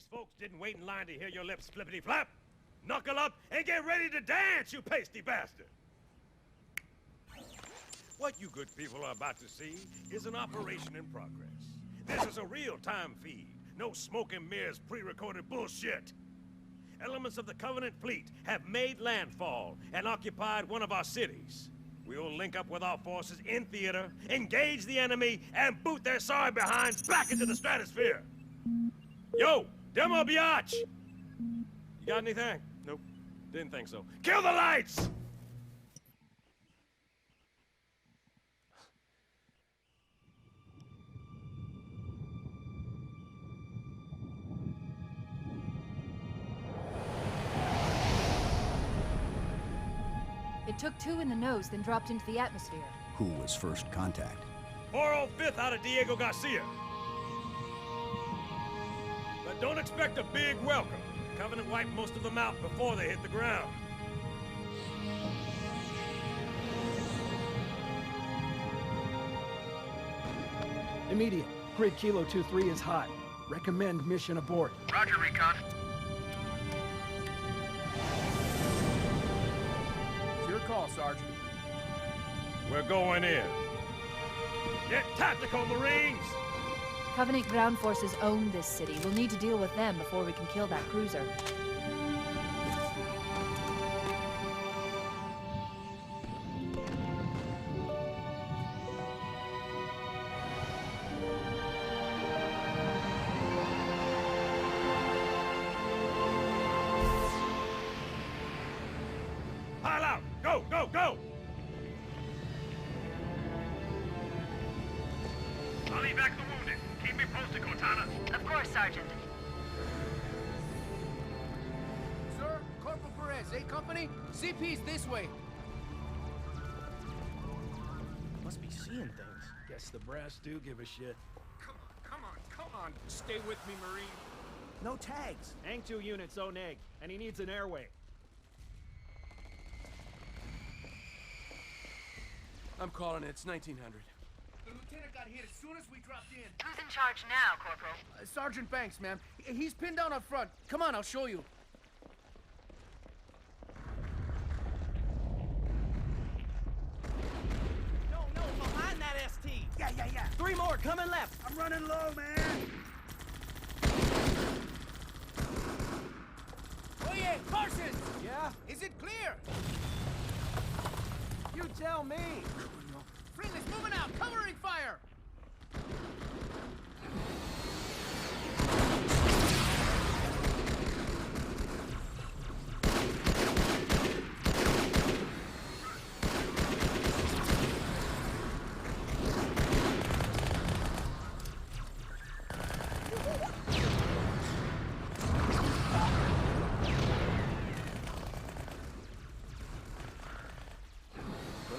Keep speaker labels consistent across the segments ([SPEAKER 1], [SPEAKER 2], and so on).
[SPEAKER 1] These folks didn't wait in line to hear your lips flippity-flap. Knuckle up and get ready to dance, you pasty bastard! What you good people are about to see is an operation in progress. This is a real-time feed. No smoke and mirrors pre-recorded bullshit. Elements of the Covenant fleet have made landfall and occupied one of our cities. We'll link up with our forces in theater, engage the enemy, and boot their sorry behinds back into the stratosphere. Yo, Demo Biatch! You got anything? Nope. Didn't think so. Kill the lights!
[SPEAKER 2] It took 2 in the nose, then dropped into the atmosphere.
[SPEAKER 3] Who was first contact?
[SPEAKER 1] 405th out of Diego Garcia. But don't expect a big welcome. Covenant wiped most of them out before they hit the ground.
[SPEAKER 4] Immediate. Grid Kilo 2-3 is hot. Recommend mission abort.
[SPEAKER 5] Roger, Recon.
[SPEAKER 6] Call, Sergeant.
[SPEAKER 1] We're going in. Get tactical, Marines!
[SPEAKER 2] Covenant ground forces own this city. We'll need to deal with them before we can kill that cruiser.
[SPEAKER 1] Pile out! Go, go, go! I'll evac the wounded. Keep me posted, Cortana.
[SPEAKER 7] Of course, Sergeant.
[SPEAKER 6] Sir, Corporal Perez, A Company? CP's this way.
[SPEAKER 4] Must be seeing things. Guess the brass do give a shit.
[SPEAKER 6] Come on. Stay with me, Marine.
[SPEAKER 4] No tags.
[SPEAKER 8] Hang 2 units, own egg, and he needs an airway.
[SPEAKER 6] I'm calling it. It's 1900.
[SPEAKER 5] The lieutenant got hit as soon as we dropped in.
[SPEAKER 7] Who's in charge now, Corporal?
[SPEAKER 6] Sergeant Banks, ma'am. He's pinned down up front. Come on, I'll show you.
[SPEAKER 8] No, behind that ST!
[SPEAKER 4] Yeah.
[SPEAKER 8] 3 more, coming left!
[SPEAKER 4] I'm running low, man.
[SPEAKER 6] Oye, Parsons!
[SPEAKER 8] Yeah?
[SPEAKER 6] Is it clear?
[SPEAKER 8] You tell me!
[SPEAKER 6] Friendly's moving out! Covering fire!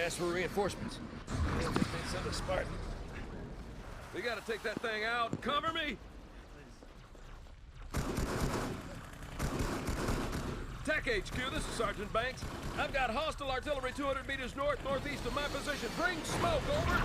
[SPEAKER 9] Ask for reinforcements. Send a Spartan. We gotta take that thing out. Cover me! Tech HQ, this is Sergeant Banks. I've got hostile artillery 200 meters northeast of my position. Bring smoke, over!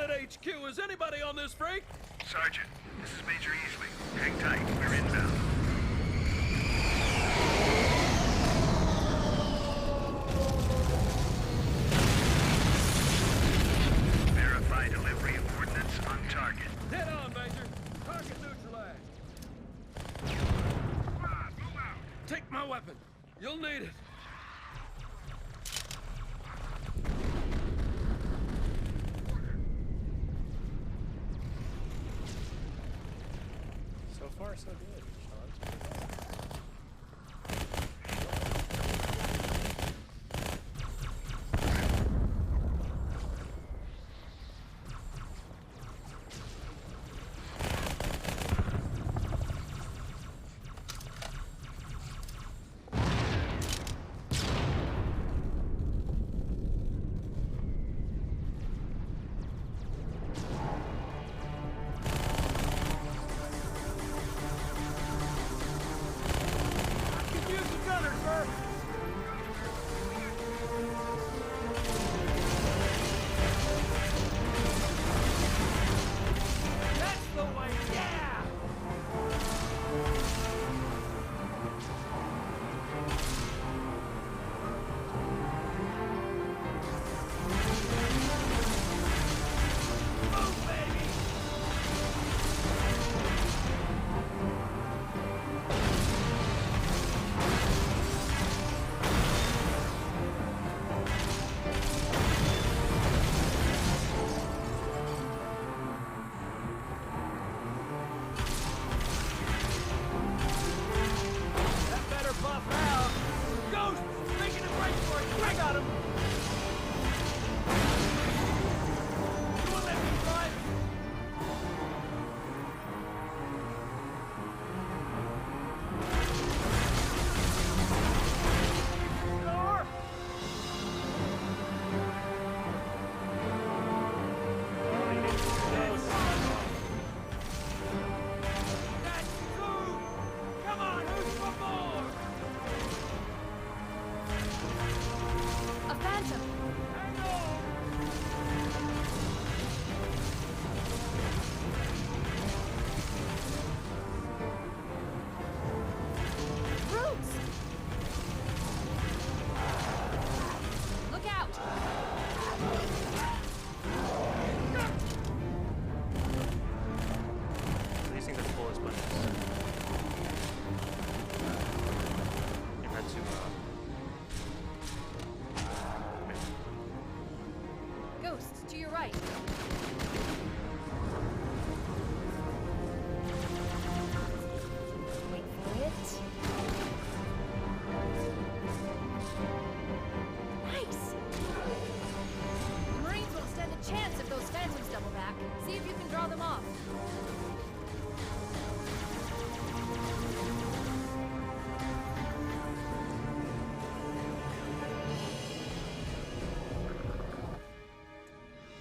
[SPEAKER 9] HQ, is anybody on this freak?
[SPEAKER 5] Sergeant, this is Major Easley. Hang tight, we're inbound. Verify delivery of ordnance on target.
[SPEAKER 9] Head on, Major. Target neutralized.
[SPEAKER 5] Move out.
[SPEAKER 9] Take my weapon. You'll need it.
[SPEAKER 10] So far, so good, Sean.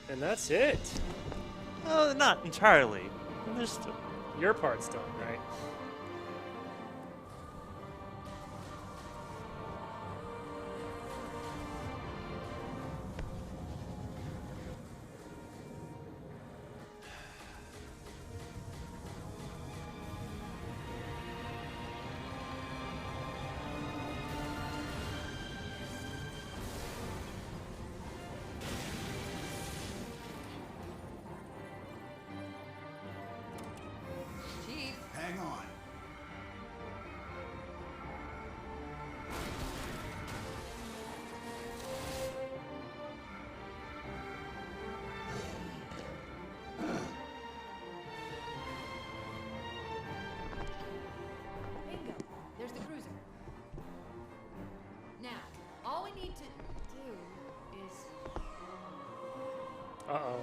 [SPEAKER 10] And that's it.
[SPEAKER 11] Not entirely. Just
[SPEAKER 10] your part's done, right?
[SPEAKER 3] Hang on.
[SPEAKER 2] Bingo. There's the cruiser. Now, all we need to do is...
[SPEAKER 10] Uh-oh.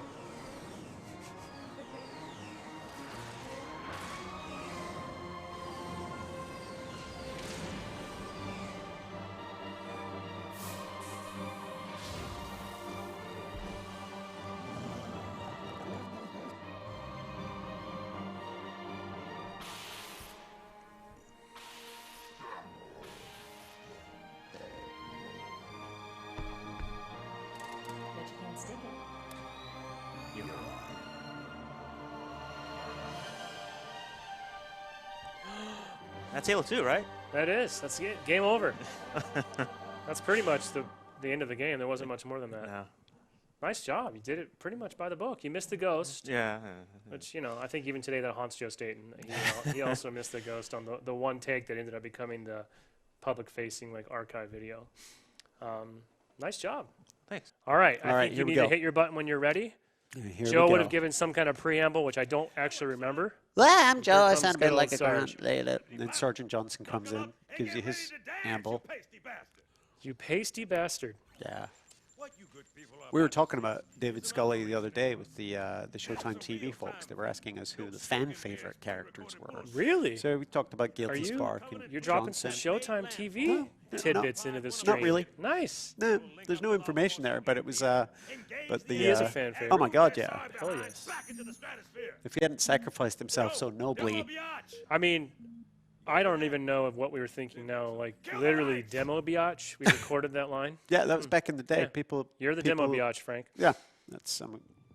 [SPEAKER 11] That's Halo 2, right?
[SPEAKER 10] That is. That's it. Game over. That's pretty much the end of the game. There wasn't much more than that.
[SPEAKER 11] Yeah.
[SPEAKER 10] Nice job. You did it pretty much by the book. You missed the ghost.
[SPEAKER 11] Yeah.
[SPEAKER 10] Which, you know, I think even today that haunts Joe Staten. He also missed the ghost on the one take that ended up becoming public-facing like archive video. Nice job.
[SPEAKER 11] Thanks.
[SPEAKER 10] All right, I
[SPEAKER 12] right,
[SPEAKER 10] think you
[SPEAKER 12] here we
[SPEAKER 10] need to
[SPEAKER 12] go.
[SPEAKER 10] hit your button when you're ready.
[SPEAKER 12] Here
[SPEAKER 10] Joe
[SPEAKER 12] we
[SPEAKER 10] would
[SPEAKER 12] go.
[SPEAKER 10] have given some kind of preamble, which I don't actually remember.
[SPEAKER 12] Well, I'm Joe. I
[SPEAKER 10] comes
[SPEAKER 12] sound a
[SPEAKER 10] good
[SPEAKER 12] bit
[SPEAKER 10] old
[SPEAKER 12] like a
[SPEAKER 10] Sarge.
[SPEAKER 12] grunt. Then Sergeant Johnson comes in, gives you his amble.
[SPEAKER 10] You pasty bastard.
[SPEAKER 12] Yeah.
[SPEAKER 1] What you good people are
[SPEAKER 12] We were talking about David Scully the other day with the Showtime TV folks. They were asking us who the fan favorite characters were.
[SPEAKER 10] Really?
[SPEAKER 12] So we talked about
[SPEAKER 10] Are
[SPEAKER 12] Guilty
[SPEAKER 10] you?
[SPEAKER 12] Spark and
[SPEAKER 10] You're dropping
[SPEAKER 12] Johnson.
[SPEAKER 10] some Showtime TV tidbits into this
[SPEAKER 12] Not
[SPEAKER 10] stream.
[SPEAKER 12] really.
[SPEAKER 10] Nice.
[SPEAKER 12] No, there's no information there, but it was. But the
[SPEAKER 10] He is a fan favorite.
[SPEAKER 12] Oh my God, yeah!
[SPEAKER 10] Oh yes.
[SPEAKER 12] If he hadn't sacrificed himself so nobly,
[SPEAKER 10] I mean, I don't even know of what we were thinking now. Like literally, demo biatch. We recorded that line.
[SPEAKER 12] yeah, that was back in the day.
[SPEAKER 10] Yeah.
[SPEAKER 12] People.
[SPEAKER 10] You're the
[SPEAKER 12] people,
[SPEAKER 10] demo biatch, Frank.
[SPEAKER 12] Yeah, that's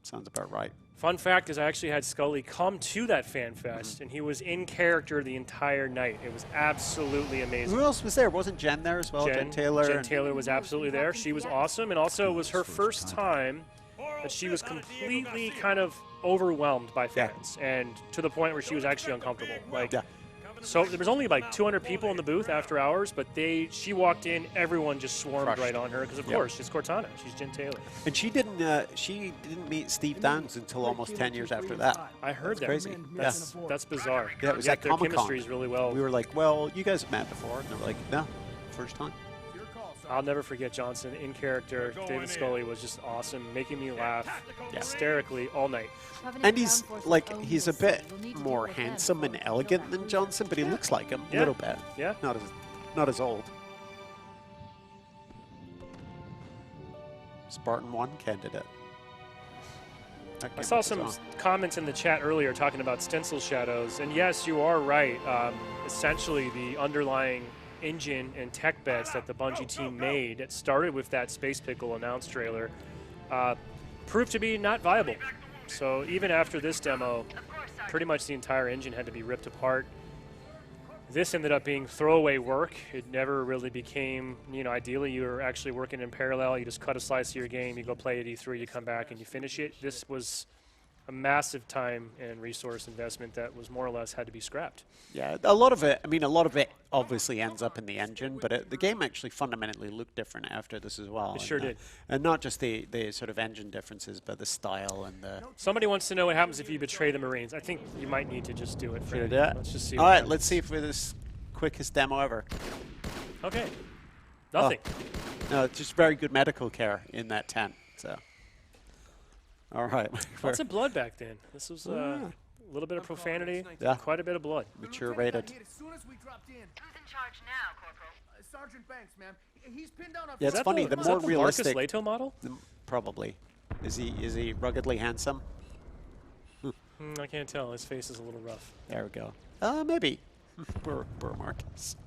[SPEAKER 12] sounds about right.
[SPEAKER 10] Fun fact is I actually had Scully come to that fan fest, and he was in character the entire night. It was absolutely amazing.
[SPEAKER 12] Who else was there? Wasn't Jen there as well? Jen Taylor.
[SPEAKER 10] Jen
[SPEAKER 12] and-
[SPEAKER 10] Taylor was absolutely there. She was awesome, and also it was her first time that she was completely kind of overwhelmed by fans, and to the point where she was actually uncomfortable. Like,
[SPEAKER 12] Yeah.
[SPEAKER 10] so there was only like 200 people in the booth after hours, but she walked in, everyone just swarmed
[SPEAKER 12] Crushed.
[SPEAKER 10] right on her because of course she's Cortana, she's Jen Taylor.
[SPEAKER 12] And she didn't meet Steve Downs until almost 10 years after that.
[SPEAKER 10] I heard that.
[SPEAKER 12] Crazy.
[SPEAKER 10] That's bizarre.
[SPEAKER 12] Yeah, it was
[SPEAKER 10] Yet
[SPEAKER 12] at
[SPEAKER 10] their
[SPEAKER 12] Comic-Con.
[SPEAKER 10] chemistry is really well.
[SPEAKER 12] We were like, well, you guys have met before. And they were like, no, first time.
[SPEAKER 10] I'll never forget Johnson in character. David Scully was just awesome, making me laugh hysterically all night.
[SPEAKER 12] And he's like, he's a bit more handsome and elegant than Johnson, but he looks like him a little bit.
[SPEAKER 10] Yeah.
[SPEAKER 12] Not as old. Spartan 1 candidate.
[SPEAKER 10] I saw some comments in the chat earlier talking about stencil shadows, and yes, you are right. Essentially, the underlying engine and tech bets that the Bungie team made, it started with that Space Pickle announced trailer, proved to be not viable. So even after this demo, pretty much the entire engine had to be ripped apart. This ended up being throwaway work. It never really became, ideally you were actually working in parallel. You just cut a slice of your game, you go play at E3, you come back and you finish it. This was a massive time and resource investment that was more or less had to be scrapped.
[SPEAKER 12] Yeah, a lot of it obviously ends up in the engine, but the game actually fundamentally looked different after this as well.
[SPEAKER 10] It sure did.
[SPEAKER 12] And not just the sort of engine differences, but the style and the...
[SPEAKER 10] Somebody wants to know what happens if you betray the Marines. I think you might need to just do it.
[SPEAKER 12] Should I do it?
[SPEAKER 10] Let's just see.
[SPEAKER 12] All right, let's see if we're this quickest demo ever.
[SPEAKER 10] Okay. Nothing.
[SPEAKER 12] Oh. No, it's just very good medical care in that tent, so... All right.
[SPEAKER 10] Lots of blood back then. This was a little bit of profanity, quite a bit of blood.
[SPEAKER 12] Mature rated.
[SPEAKER 6] As soon as we dropped in,
[SPEAKER 7] Who's in charge now, Corporal?
[SPEAKER 6] Sergeant Banks, ma'am. He's pinned down our.
[SPEAKER 12] Yeah, it's funny. The
[SPEAKER 10] is
[SPEAKER 12] more
[SPEAKER 10] that the
[SPEAKER 12] realistic,
[SPEAKER 10] Marcus Leto model?
[SPEAKER 12] Probably. Is he ruggedly handsome?
[SPEAKER 10] I can't tell. His face is a little rough.
[SPEAKER 12] There we go. Maybe. Poor Marcus.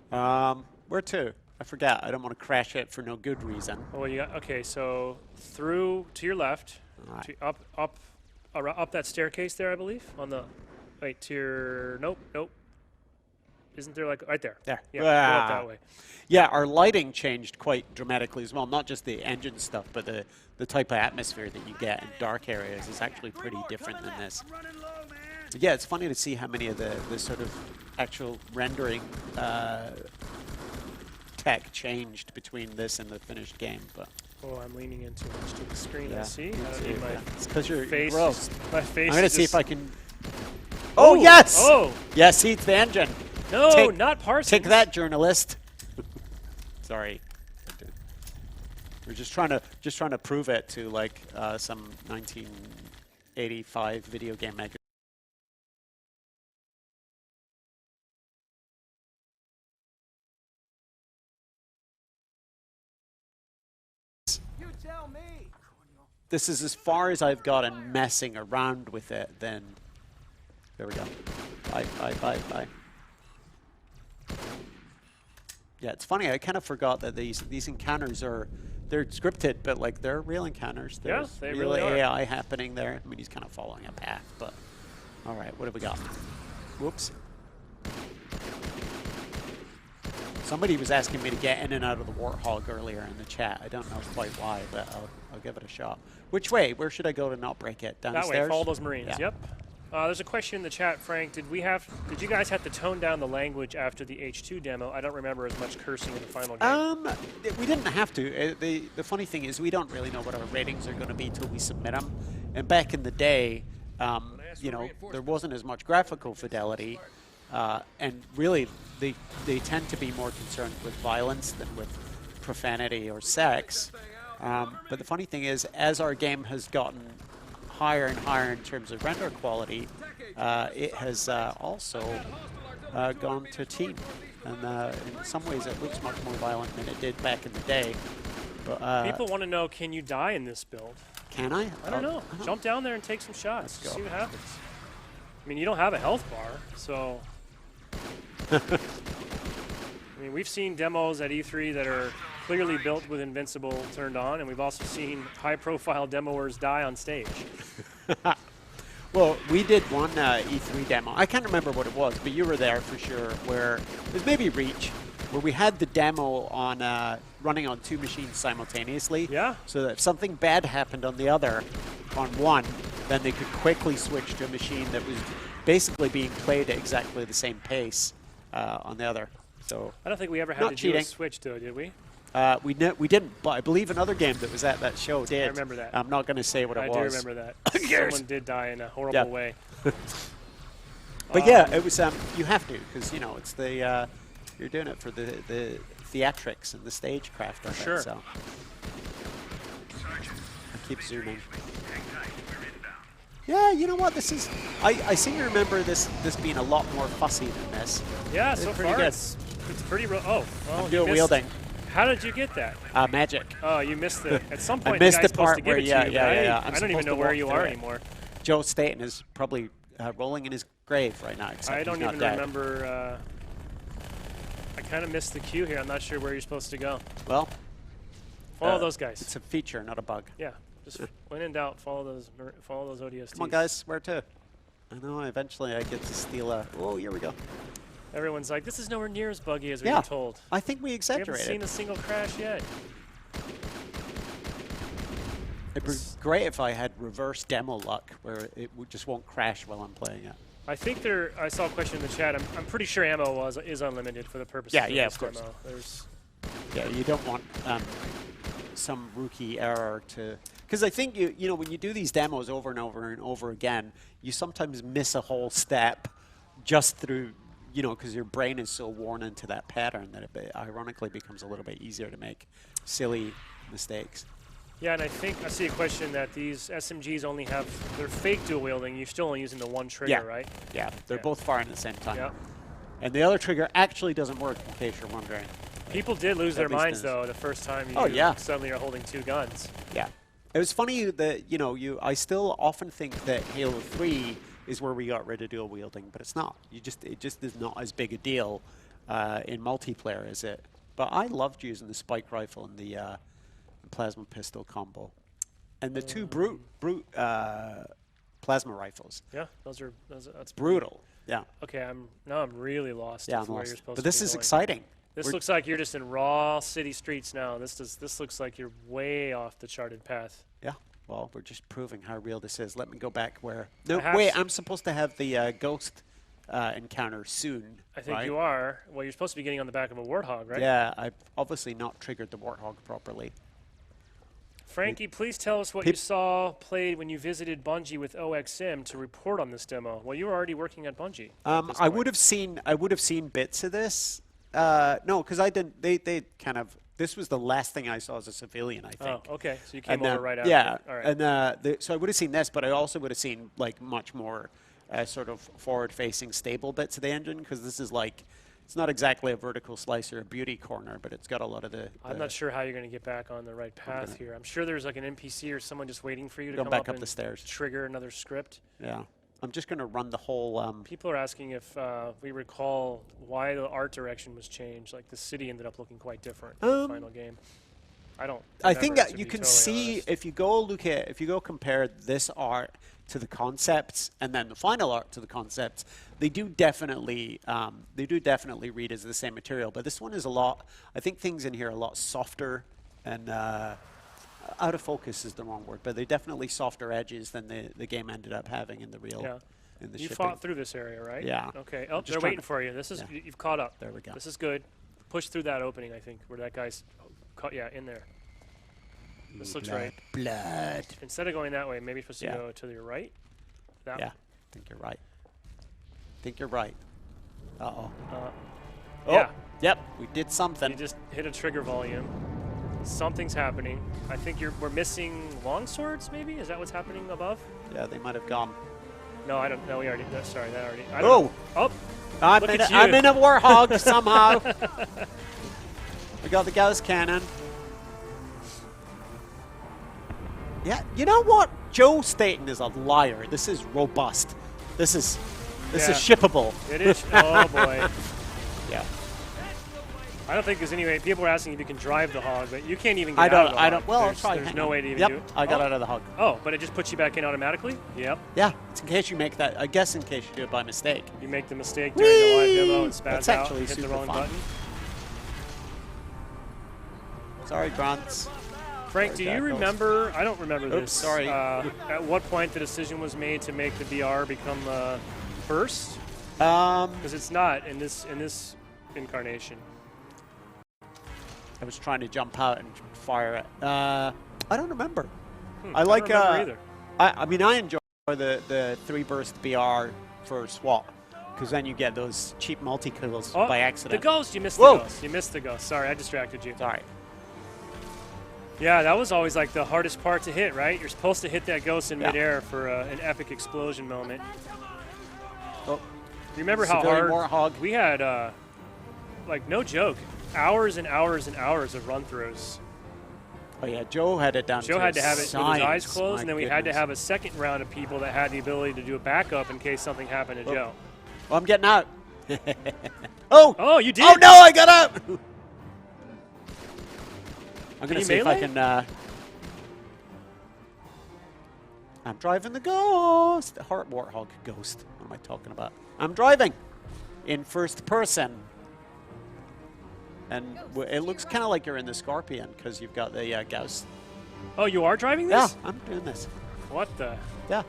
[SPEAKER 12] Where to? I forgot. I don't want to crash it for no good reason.
[SPEAKER 10] Oh, you got okay. So through to your left,
[SPEAKER 12] Right.
[SPEAKER 10] to up that staircase there, I believe. On the wait to your nope. Isn't there like right there?
[SPEAKER 12] There.
[SPEAKER 10] Yeah, go up that way.
[SPEAKER 12] Yeah, our lighting changed quite dramatically as well. Not just the engine stuff, but the type of atmosphere that you get in dark areas is actually pretty different than this. Yeah, it's funny to see how many of the sort of actual rendering tech changed between this and the finished game. But
[SPEAKER 10] Oh, I'm leaning in too much to the screen.
[SPEAKER 12] yeah,
[SPEAKER 10] I see.
[SPEAKER 12] me
[SPEAKER 10] I
[SPEAKER 12] too,
[SPEAKER 10] mean, my
[SPEAKER 12] yeah. It's because you're
[SPEAKER 10] face.
[SPEAKER 12] gross.
[SPEAKER 10] My face.
[SPEAKER 12] I'm gonna
[SPEAKER 10] is
[SPEAKER 12] see if
[SPEAKER 10] just-
[SPEAKER 12] I can. Oh yes!
[SPEAKER 10] Oh
[SPEAKER 12] Yes, see, it's the engine.
[SPEAKER 10] no, not Parsons.
[SPEAKER 12] Take that, journalist. Sorry. We're just trying to prove it to like some 1985 video game magazine.
[SPEAKER 8] You tell me.
[SPEAKER 12] This is as far as I've gotten messing around with it. Then there we go. Bye. Yeah, it's funny. I kind of forgot that these encounters they're scripted, but like they're real encounters.
[SPEAKER 10] Yeah,
[SPEAKER 12] There's
[SPEAKER 10] they
[SPEAKER 12] real
[SPEAKER 10] really are.
[SPEAKER 12] AI happening there. I mean, he's kind of following a path, but all right. What have we got? Whoops. Somebody was asking me to get in and out of the Warthog earlier in the chat. I don't know quite why, but I'll give it a shot. Which way? Where should I go to not break it?
[SPEAKER 10] That
[SPEAKER 12] Downstairs?
[SPEAKER 10] way. Follow those Marines.
[SPEAKER 12] Yeah.
[SPEAKER 10] Yep. There's a question in the chat, Frank. Did you guys have to tone down the language after the H2 demo? I don't remember as much cursing in the final game.
[SPEAKER 12] We didn't have to. The funny thing is we don't really know what our ratings are going to be till we submit them. And back in the day, you know, there wasn't as much graphical fidelity, and really they tend to be more concerned with violence than with profanity or sex. But the funny thing is, as our game has gotten higher and higher in terms of render quality, it has also gone to teen. And in some ways it looks much more violent than it did back in the day. But,
[SPEAKER 10] people want to know, can you die in this build?
[SPEAKER 12] Can I?
[SPEAKER 10] I don't know. Jump down there and take some shots. See what happens. I mean, you don't have a health bar, so... I mean, we've seen demos at E3 that are clearly built with Invincible turned on, and we've also seen high-profile demoers die on stage.
[SPEAKER 12] Well, we did one E3 demo. I can't remember what it was, but you were there for sure, where it was maybe Reach, where we had the demo on running on 2 machines simultaneously.
[SPEAKER 10] Yeah.
[SPEAKER 12] So that if something bad happened on the other, on one, then they could quickly switch to a machine that was basically being played at exactly the same pace on the other. So
[SPEAKER 10] I don't think we ever had to do a switch, though, did we?
[SPEAKER 12] We didn't, but I believe another game that was at that show did.
[SPEAKER 10] I remember that.
[SPEAKER 12] I'm not going to say what it was.
[SPEAKER 10] I do remember that. Someone did die in a horrible way.
[SPEAKER 12] But yeah, it was. You have to, because you know it's the you're doing it for the theatrics and the stagecraft of
[SPEAKER 10] sure.
[SPEAKER 12] it. So I keep zooming. Yeah, you know what? This is. I seem to remember this being a lot more fussy than this.
[SPEAKER 10] Yeah, so
[SPEAKER 12] pretty
[SPEAKER 10] far
[SPEAKER 12] good.
[SPEAKER 10] it's pretty. Oh, well,
[SPEAKER 12] I'm dual wielding.
[SPEAKER 10] How did you get that?
[SPEAKER 12] Magic.
[SPEAKER 10] Oh, you missed the. At some point,
[SPEAKER 12] I missed
[SPEAKER 10] the
[SPEAKER 12] the part where
[SPEAKER 10] I don't even know where you are anymore.
[SPEAKER 12] Joe Staten is probably rolling in his grave right now.
[SPEAKER 10] I don't even remember. I kind of missed the cue here. I'm not sure where you're supposed to go.
[SPEAKER 12] Well,
[SPEAKER 10] follow those guys.
[SPEAKER 12] It's a feature, not a bug.
[SPEAKER 10] Yeah, just when in doubt, follow those ODSTs.
[SPEAKER 12] Come on, guys, where to? I know. Eventually, I get to steal a. Oh, here we go.
[SPEAKER 10] Everyone's like, this is nowhere near as buggy as we were told.
[SPEAKER 12] I think we exaggerated.
[SPEAKER 10] We haven't seen a single crash yet.
[SPEAKER 12] It'd be great if I had reverse demo luck, where it just won't crash while I'm playing it.
[SPEAKER 10] I think I saw a question in the chat. I'm pretty sure ammo is unlimited for the purposes of this
[SPEAKER 12] of course.
[SPEAKER 10] demo.
[SPEAKER 12] Yeah, you don't want some rookie error to... Because I think, you know, when you do these demos over and over and over again, you sometimes miss a whole step just through, you know, because your brain is so worn into that pattern that it ironically becomes a little bit easier to make silly mistakes.
[SPEAKER 10] Yeah, and I think I see a question that these SMGs only have, they're fake dual wielding. You're still only using the one trigger, right?
[SPEAKER 12] Yeah, they're both firing at the same time.
[SPEAKER 10] Yeah.
[SPEAKER 12] And the other trigger actually doesn't work, in case you're wondering.
[SPEAKER 10] People did lose their minds, though, the first time you suddenly are holding two guns.
[SPEAKER 12] Yeah. It was funny that, you know, I still often think that Halo 3 is where we got rid of dual wielding, but it's not. It just is not as big a deal in multiplayer as it. But I loved using the spike rifle and the plasma pistol combo, and the two brute plasma rifles.
[SPEAKER 10] Yeah, that's
[SPEAKER 12] brutal. Yeah.
[SPEAKER 10] Okay, now I'm really lost.
[SPEAKER 12] Yeah,
[SPEAKER 10] I'm
[SPEAKER 12] lost.
[SPEAKER 10] Where you're supposed
[SPEAKER 12] but
[SPEAKER 10] to
[SPEAKER 12] this
[SPEAKER 10] be
[SPEAKER 12] is
[SPEAKER 10] going.
[SPEAKER 12] exciting.
[SPEAKER 10] This looks like you're just in raw city streets now. This looks like you're way off the charted path.
[SPEAKER 12] Yeah. Well, we're just proving how real this is. Let me go back where. No, wait. I'm supposed to have the ghost encounter soon.
[SPEAKER 10] I think you are. Well, you're supposed to be getting on the back of a warthog, right?
[SPEAKER 12] Yeah, I've obviously not triggered the warthog properly.
[SPEAKER 10] Frankie, please tell us what you saw played when you visited Bungie with OXM to report on this demo. Well, you were already working at Bungie.
[SPEAKER 12] I would have seen bits of this. No, because I didn't. They kind of. This was the last thing I saw as a civilian, I think.
[SPEAKER 10] Oh, okay. So you came over right after.
[SPEAKER 12] Yeah.
[SPEAKER 10] All right.
[SPEAKER 12] And so I would have seen this, but I also would have seen like much more sort of forward-facing, stable bits of the engine, because this is like. It's not exactly a vertical slice or a beauty corner, but it's got a lot of the...
[SPEAKER 10] I'm not sure how you're going to get back on the right path here. I'm sure there's like an NPC or someone just waiting for you to come
[SPEAKER 12] back up
[SPEAKER 10] and
[SPEAKER 12] the stairs.
[SPEAKER 10] Trigger another script.
[SPEAKER 12] Yeah. I'm just going to run the whole...
[SPEAKER 10] People are asking if we recall why the art direction was changed. Like the city ended up looking quite different in the final game. I
[SPEAKER 12] think you can see
[SPEAKER 10] honest.
[SPEAKER 12] if you go compare this art to the concepts and then the final art to the concepts, they do definitely read as the same material. But this one is a lot. I think things in here are a lot softer and out of focus is the wrong word, but they're definitely softer edges than the game ended up having in the real.
[SPEAKER 10] Yeah.
[SPEAKER 12] in the
[SPEAKER 10] You
[SPEAKER 12] shipping.
[SPEAKER 10] fought through this area, right?
[SPEAKER 12] Yeah.
[SPEAKER 10] Okay. Oh,
[SPEAKER 12] just
[SPEAKER 10] they're
[SPEAKER 12] trying
[SPEAKER 10] waiting
[SPEAKER 12] to-
[SPEAKER 10] for you. This is
[SPEAKER 12] yeah.
[SPEAKER 10] you've caught up.
[SPEAKER 12] There we go.
[SPEAKER 10] This is good. Push through that opening, I think, where that guy's caught. Yeah, in there. This looks right.
[SPEAKER 12] Blood.
[SPEAKER 10] Instead of going that way, maybe you're supposed
[SPEAKER 12] Yeah.
[SPEAKER 10] to go to your right. That
[SPEAKER 12] Yeah,
[SPEAKER 10] one.
[SPEAKER 12] I think you're right. I think you're right. Uh-oh. Oh,
[SPEAKER 10] Yeah.
[SPEAKER 12] yep, we did something.
[SPEAKER 10] You just hit a trigger volume. Something's happening. I think we're missing long swords, maybe? Is that what's happening above?
[SPEAKER 12] Yeah, they might have gone.
[SPEAKER 10] No, I don't know. We already. Sorry, that already. I
[SPEAKER 12] Oh!
[SPEAKER 10] don't know. Oh!
[SPEAKER 12] I'm
[SPEAKER 10] Look
[SPEAKER 12] in,
[SPEAKER 10] at
[SPEAKER 12] I'm
[SPEAKER 10] you.
[SPEAKER 12] in a warhog somehow. We got the Gauss cannon. Yeah, you know what? Joe Staten is a liar. This is robust. This is shippable.
[SPEAKER 10] It is. Oh boy.
[SPEAKER 12] Yeah.
[SPEAKER 10] I don't think there's any way. People are asking if you can drive the hog, but you can't even get out of the hog.
[SPEAKER 12] I don't. Well,
[SPEAKER 10] there's,
[SPEAKER 12] try.
[SPEAKER 10] there's no way to even
[SPEAKER 12] Yep,
[SPEAKER 10] do it.
[SPEAKER 12] I got out of the hog.
[SPEAKER 10] Oh, but it just puts you back in automatically? Yep.
[SPEAKER 12] Yeah, it's in case you make that. I guess in case you do it by mistake.
[SPEAKER 10] You make the mistake during the live demo and spaz
[SPEAKER 12] That's
[SPEAKER 10] out,
[SPEAKER 12] actually
[SPEAKER 10] hit the
[SPEAKER 12] super
[SPEAKER 10] wrong
[SPEAKER 12] fun.
[SPEAKER 10] button.
[SPEAKER 12] Sorry, grunts.
[SPEAKER 10] Frank, do you remember? I don't remember
[SPEAKER 12] Oops,
[SPEAKER 10] this.
[SPEAKER 12] sorry.
[SPEAKER 10] At what point the decision was made to make the VR become first?
[SPEAKER 12] Um,
[SPEAKER 10] Because it's not in this incarnation.
[SPEAKER 12] I was trying to jump out and fire it. I don't remember.
[SPEAKER 10] I
[SPEAKER 12] like.
[SPEAKER 10] don't remember either.
[SPEAKER 12] I mean, I enjoy the 3-burst BR for SWAT because then you get those cheap multi-kills
[SPEAKER 10] Oh,
[SPEAKER 12] by accident.
[SPEAKER 10] The ghost, you missed
[SPEAKER 12] Whoa.
[SPEAKER 10] the ghost. You missed the ghost. Sorry, I distracted you.
[SPEAKER 12] Sorry.
[SPEAKER 10] Yeah, that was always like the hardest part to hit, right? You're supposed to hit that ghost in
[SPEAKER 12] Yeah.
[SPEAKER 10] midair for an epic explosion moment.
[SPEAKER 12] Oh,
[SPEAKER 10] Remember how
[SPEAKER 12] Civilian
[SPEAKER 10] hard
[SPEAKER 12] Warthog.
[SPEAKER 10] we had, like no joke, hours and hours and hours of run-throughs.
[SPEAKER 12] Oh yeah, Joe had it down.
[SPEAKER 10] Joe had to have it with his eyes
[SPEAKER 12] science,
[SPEAKER 10] closed,
[SPEAKER 12] my
[SPEAKER 10] and then we had to
[SPEAKER 12] goodness.
[SPEAKER 10] have a second round of people that had the ability to do a backup in case something happened to Joe.
[SPEAKER 12] Oh, I'm getting out. Oh!
[SPEAKER 10] Oh, you did!
[SPEAKER 12] Oh no, I got out! I'm gonna
[SPEAKER 10] you
[SPEAKER 12] see if I
[SPEAKER 10] melee?
[SPEAKER 12] can. I'm driving the ghost. The Heart Warthog ghost. What am I talking about? I'm driving in first person. And it looks kind of like you're in the Scorpion because you've got the Gauss.
[SPEAKER 10] Oh, you are driving
[SPEAKER 12] Yeah,
[SPEAKER 10] this?
[SPEAKER 12] I'm doing this.
[SPEAKER 10] What the?
[SPEAKER 12] Yeah.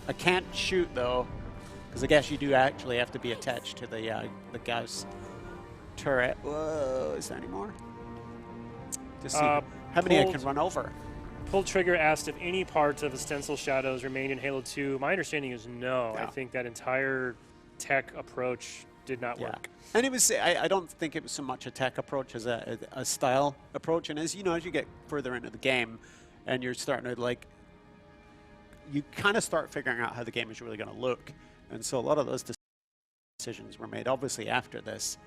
[SPEAKER 12] I can't shoot though, because I guess you do actually have to be attached to the Gauss turret. Whoa, is there any more? Just see how many I can run over.
[SPEAKER 10] Pull Trigger asked if any parts of the stencil shadows remained in Halo 2. My understanding is no.
[SPEAKER 12] Yeah.
[SPEAKER 10] I think that entire tech approach did not work.
[SPEAKER 12] And it was, I don't think it was so much a tech approach as a style approach. And as you know, as you get further into the game and you're starting to like, you kind of start figuring out how the game is really going to look. And so a lot of those decisions were made obviously after this.